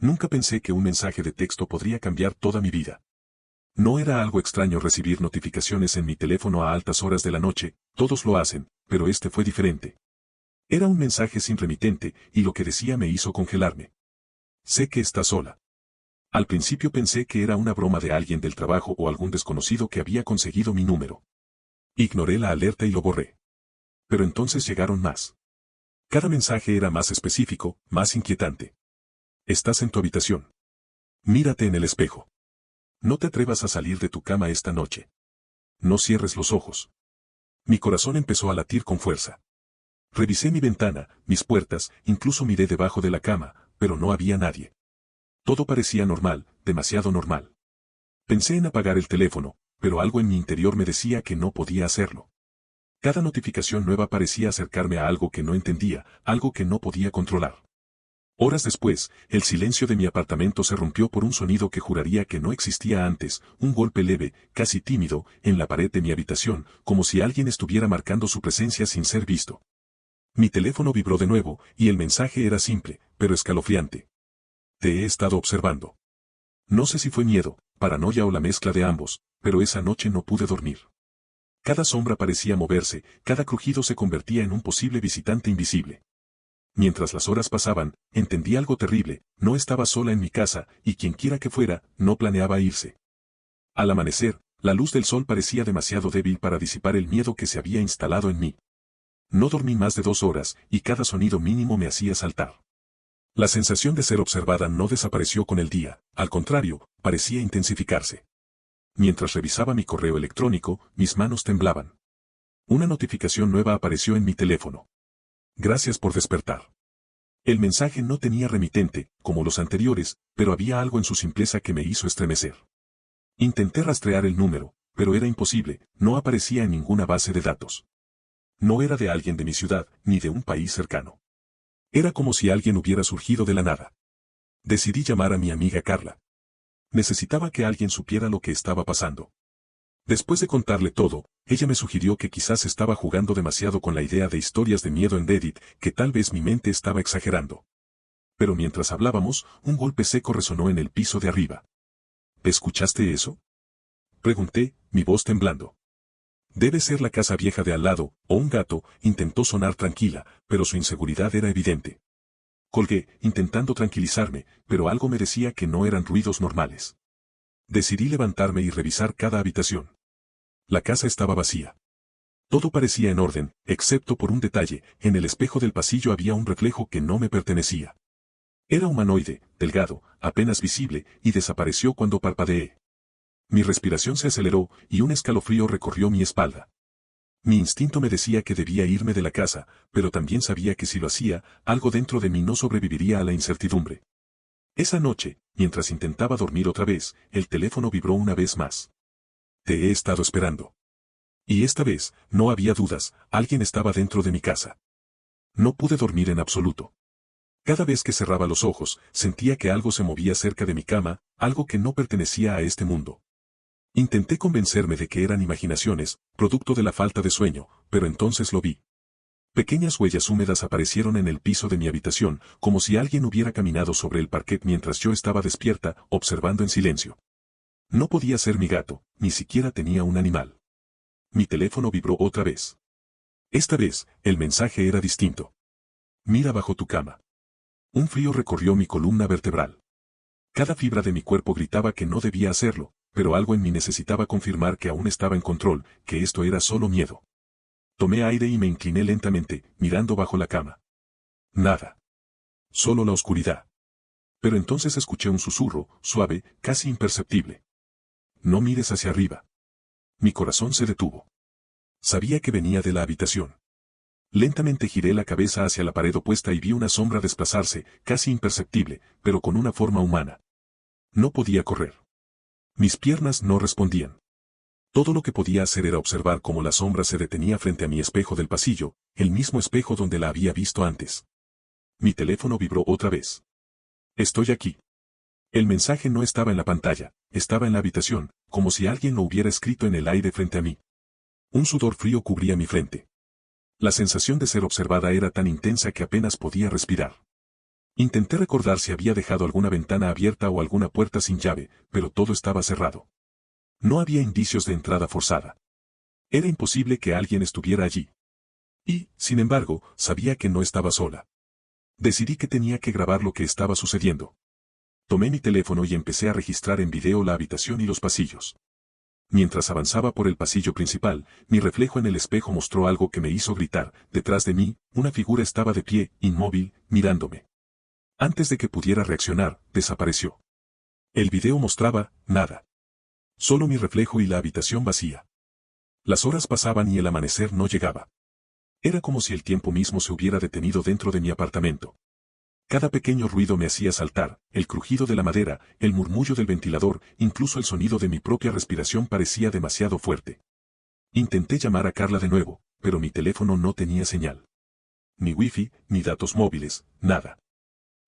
Nunca pensé que un mensaje de texto podría cambiar toda mi vida. No era algo extraño recibir notificaciones en mi teléfono a altas horas de la noche, todos lo hacen, pero este fue diferente. Era un mensaje sin remitente, y lo que decía me hizo congelarme. Sé que estás sola. Al principio pensé que era una broma de alguien del trabajo o algún desconocido que había conseguido mi número. Ignoré la alerta y lo borré. Pero entonces llegaron más. Cada mensaje era más específico, más inquietante. Estás en tu habitación. Mírate en el espejo. No te atrevas a salir de tu cama esta noche. No cierres los ojos. Mi corazón empezó a latir con fuerza. Revisé mi ventana, mis puertas, incluso miré debajo de la cama, pero no había nadie. Todo parecía normal, demasiado normal. Pensé en apagar el teléfono, pero algo en mi interior me decía que no podía hacerlo. Cada notificación nueva parecía acercarme a algo que no entendía, algo que no podía controlar. Horas después, el silencio de mi apartamento se rompió por un sonido que juraría que no existía antes, un golpe leve, casi tímido, en la pared de mi habitación, como si alguien estuviera marcando su presencia sin ser visto. Mi teléfono vibró de nuevo, y el mensaje era simple, pero escalofriante. Te he estado observando. No sé si fue miedo, paranoia o la mezcla de ambos, pero esa noche no pude dormir. Cada sombra parecía moverse, cada crujido se convertía en un posible visitante invisible. Mientras las horas pasaban, entendí algo terrible, no estaba sola en mi casa, y quienquiera que fuera, no planeaba irse. Al amanecer, la luz del sol parecía demasiado débil para disipar el miedo que se había instalado en mí. No dormí más de 2 horas, y cada sonido mínimo me hacía saltar. La sensación de ser observada no desapareció con el día, al contrario, parecía intensificarse. Mientras revisaba mi correo electrónico, mis manos temblaban. Una notificación nueva apareció en mi teléfono. Gracias por despertar. El mensaje no tenía remitente, como los anteriores, pero había algo en su simpleza que me hizo estremecer. Intenté rastrear el número, pero era imposible, no aparecía en ninguna base de datos. No era de alguien de mi ciudad, ni de un país cercano. Era como si alguien hubiera surgido de la nada. Decidí llamar a mi amiga Carla. Necesitaba que alguien supiera lo que estaba pasando. Después de contarle todo, ella me sugirió que quizás estaba jugando demasiado con la idea de historias de miedo en Reddit, que tal vez mi mente estaba exagerando. Pero mientras hablábamos, un golpe seco resonó en el piso de arriba. ¿Escuchaste eso? Pregunté, mi voz temblando. Debe ser la casa vieja de al lado, o un gato, intentó sonar tranquila, pero su inseguridad era evidente. Colgué, intentando tranquilizarme, pero algo me decía que no eran ruidos normales. Decidí levantarme y revisar cada habitación. La casa estaba vacía. Todo parecía en orden, excepto por un detalle, en el espejo del pasillo había un reflejo que no me pertenecía. Era humanoide, delgado, apenas visible, y desapareció cuando parpadeé. Mi respiración se aceleró, y un escalofrío recorrió mi espalda. Mi instinto me decía que debía irme de la casa, pero también sabía que si lo hacía, algo dentro de mí no sobreviviría a la incertidumbre. Esa noche, mientras intentaba dormir otra vez, el teléfono vibró una vez más. Te he estado esperando. Y esta vez, no había dudas, alguien estaba dentro de mi casa. No pude dormir en absoluto. Cada vez que cerraba los ojos, sentía que algo se movía cerca de mi cama, algo que no pertenecía a este mundo. Intenté convencerme de que eran imaginaciones, producto de la falta de sueño, pero entonces lo vi. Pequeñas huellas húmedas aparecieron en el piso de mi habitación, como si alguien hubiera caminado sobre el parquet mientras yo estaba despierta, observando en silencio. No podía ser mi gato, ni siquiera tenía un animal. Mi teléfono vibró otra vez. Esta vez, el mensaje era distinto. Mira bajo tu cama. Un frío recorrió mi columna vertebral. Cada fibra de mi cuerpo gritaba que no debía hacerlo, pero algo en mí necesitaba confirmar que aún estaba en control, que esto era solo miedo. Tomé aire y me incliné lentamente, mirando bajo la cama. Nada. Solo la oscuridad. Pero entonces escuché un susurro, suave, casi imperceptible. No mires hacia arriba. Mi corazón se detuvo. Sabía que venía de la habitación. Lentamente giré la cabeza hacia la pared opuesta y vi una sombra desplazarse, casi imperceptible, pero con una forma humana. No podía correr. Mis piernas no respondían. Todo lo que podía hacer era observar cómo la sombra se detenía frente a mi espejo del pasillo, el mismo espejo donde la había visto antes. Mi teléfono vibró otra vez. Estoy aquí. El mensaje no estaba en la pantalla, estaba en la habitación, como si alguien lo hubiera escrito en el aire frente a mí. Un sudor frío cubría mi frente. La sensación de ser observada era tan intensa que apenas podía respirar. Intenté recordar si había dejado alguna ventana abierta o alguna puerta sin llave, pero todo estaba cerrado. No había indicios de entrada forzada. Era imposible que alguien estuviera allí. Y, sin embargo, sabía que no estaba sola. Decidí que tenía que grabar lo que estaba sucediendo. Tomé mi teléfono y empecé a registrar en video la habitación y los pasillos. Mientras avanzaba por el pasillo principal, mi reflejo en el espejo mostró algo que me hizo gritar. Detrás de mí, una figura estaba de pie, inmóvil, mirándome. Antes de que pudiera reaccionar, desapareció. El video mostraba nada. Solo mi reflejo y la habitación vacía. Las horas pasaban y el amanecer no llegaba. Era como si el tiempo mismo se hubiera detenido dentro de mi apartamento. Cada pequeño ruido me hacía saltar, el crujido de la madera, el murmullo del ventilador, incluso el sonido de mi propia respiración parecía demasiado fuerte. Intenté llamar a Carla de nuevo, pero mi teléfono no tenía señal. Ni wifi, ni datos móviles, nada.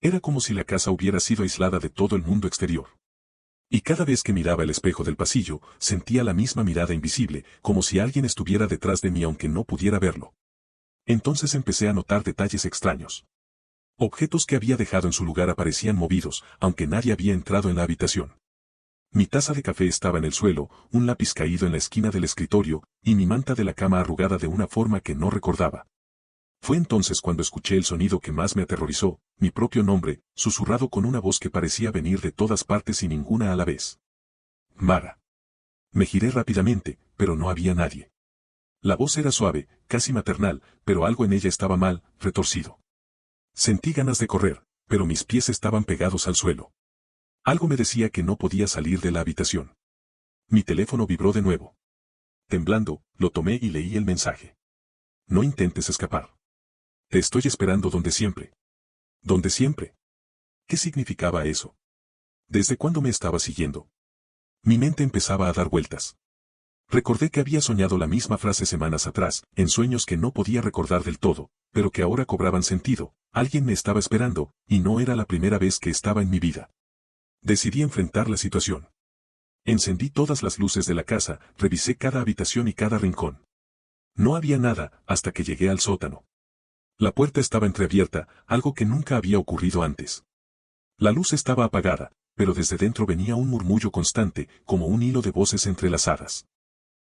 Era como si la casa hubiera sido aislada de todo el mundo exterior. Y cada vez que miraba el espejo del pasillo, sentía la misma mirada invisible, como si alguien estuviera detrás de mí aunque no pudiera verlo. Entonces empecé a notar detalles extraños. Objetos que había dejado en su lugar aparecían movidos, aunque nadie había entrado en la habitación. Mi taza de café estaba en el suelo, un lápiz caído en la esquina del escritorio, y mi manta de la cama arrugada de una forma que no recordaba. Fue entonces cuando escuché el sonido que más me aterrorizó, mi propio nombre, susurrado con una voz que parecía venir de todas partes y ninguna a la vez. Mara. Me giré rápidamente, pero no había nadie. La voz era suave, casi maternal, pero algo en ella estaba mal, retorcido. Sentí ganas de correr, pero mis pies estaban pegados al suelo. Algo me decía que no podía salir de la habitación. Mi teléfono vibró de nuevo. Temblando, lo tomé y leí el mensaje. No intentes escapar. Te estoy esperando donde siempre. ¿Donde siempre? ¿Qué significaba eso? ¿Desde cuándo me estaba siguiendo? Mi mente empezaba a dar vueltas. Recordé que había soñado la misma frase semanas atrás, en sueños que no podía recordar del todo, pero que ahora cobraban sentido. Alguien me estaba esperando, y no era la primera vez que estaba en mi vida. Decidí enfrentar la situación. Encendí todas las luces de la casa, revisé cada habitación y cada rincón. No había nada, hasta que llegué al sótano. La puerta estaba entreabierta, algo que nunca había ocurrido antes. La luz estaba apagada, pero desde dentro venía un murmullo constante, como un hilo de voces entrelazadas.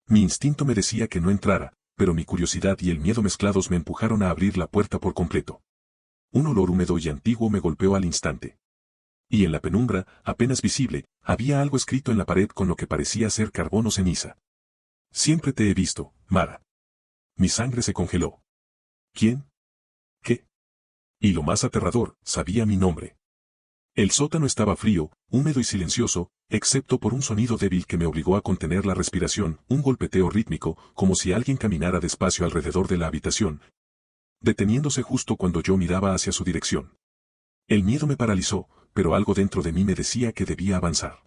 Mi instinto me decía que no entrara, pero mi curiosidad y el miedo mezclados me empujaron a abrir la puerta por completo. Un olor húmedo y antiguo me golpeó al instante. Y en la penumbra, apenas visible, había algo escrito en la pared con lo que parecía ser carbón o ceniza. Siempre te he visto, Mara. Mi sangre se congeló. ¿Quién? ¿Qué? Y lo más aterrador, sabía mi nombre. El sótano estaba frío, húmedo y silencioso, excepto por un sonido débil que me obligó a contener la respiración, un golpeteo rítmico, como si alguien caminara despacio alrededor de la habitación, deteniéndose justo cuando yo miraba hacia su dirección. El miedo me paralizó, pero algo dentro de mí me decía que debía avanzar.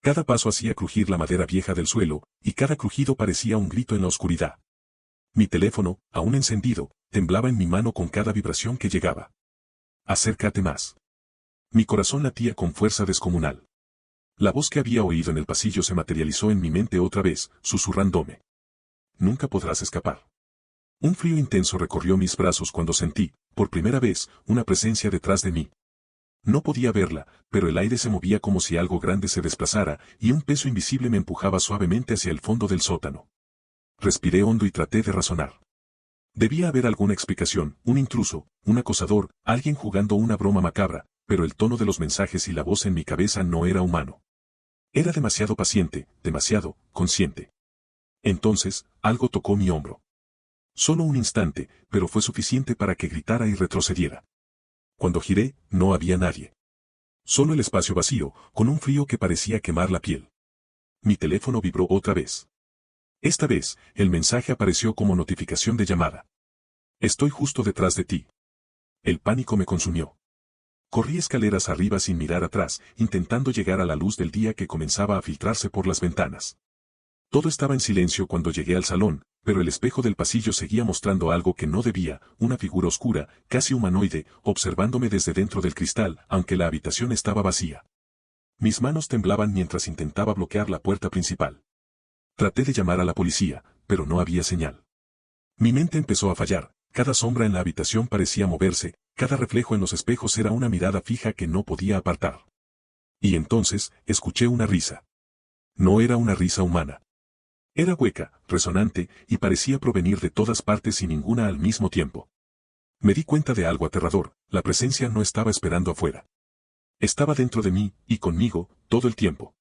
Cada paso hacía crujir la madera vieja del suelo, y cada crujido parecía un grito en la oscuridad. Mi teléfono, aún encendido, temblaba en mi mano con cada vibración que llegaba. Acércate más. Mi corazón latía con fuerza descomunal. La voz que había oído en el pasillo se materializó en mi mente otra vez, susurrándome. Nunca podrás escapar. Un frío intenso recorrió mis brazos cuando sentí, por primera vez, una presencia detrás de mí. No podía verla, pero el aire se movía como si algo grande se desplazara, y un peso invisible me empujaba suavemente hacia el fondo del sótano. Respiré hondo y traté de razonar. Debía haber alguna explicación, un intruso, un acosador, alguien jugando una broma macabra, pero el tono de los mensajes y la voz en mi cabeza no era humano. Era demasiado paciente, demasiado consciente. Entonces, algo tocó mi hombro. Solo un instante, pero fue suficiente para que gritara y retrocediera. Cuando giré, no había nadie. Solo el espacio vacío, con un frío que parecía quemar la piel. Mi teléfono vibró otra vez. Esta vez, el mensaje apareció como notificación de llamada. Estoy justo detrás de ti. El pánico me consumió. Corrí escaleras arriba sin mirar atrás, intentando llegar a la luz del día que comenzaba a filtrarse por las ventanas. Todo estaba en silencio cuando llegué al salón, pero el espejo del pasillo seguía mostrando algo que no debía, una figura oscura, casi humanoide, observándome desde dentro del cristal, aunque la habitación estaba vacía. Mis manos temblaban mientras intentaba bloquear la puerta principal. Traté de llamar a la policía, pero no había señal. Mi mente empezó a fallar, Cada sombra en la habitación parecía moverse, cada reflejo en los espejos era una mirada fija que no podía apartar. Y entonces, escuché una risa. No era una risa humana. Era hueca, resonante, y parecía provenir de todas partes y ninguna al mismo tiempo. Me di cuenta de algo aterrador, la presencia no estaba esperando afuera. Estaba dentro de mí, y conmigo, todo el tiempo.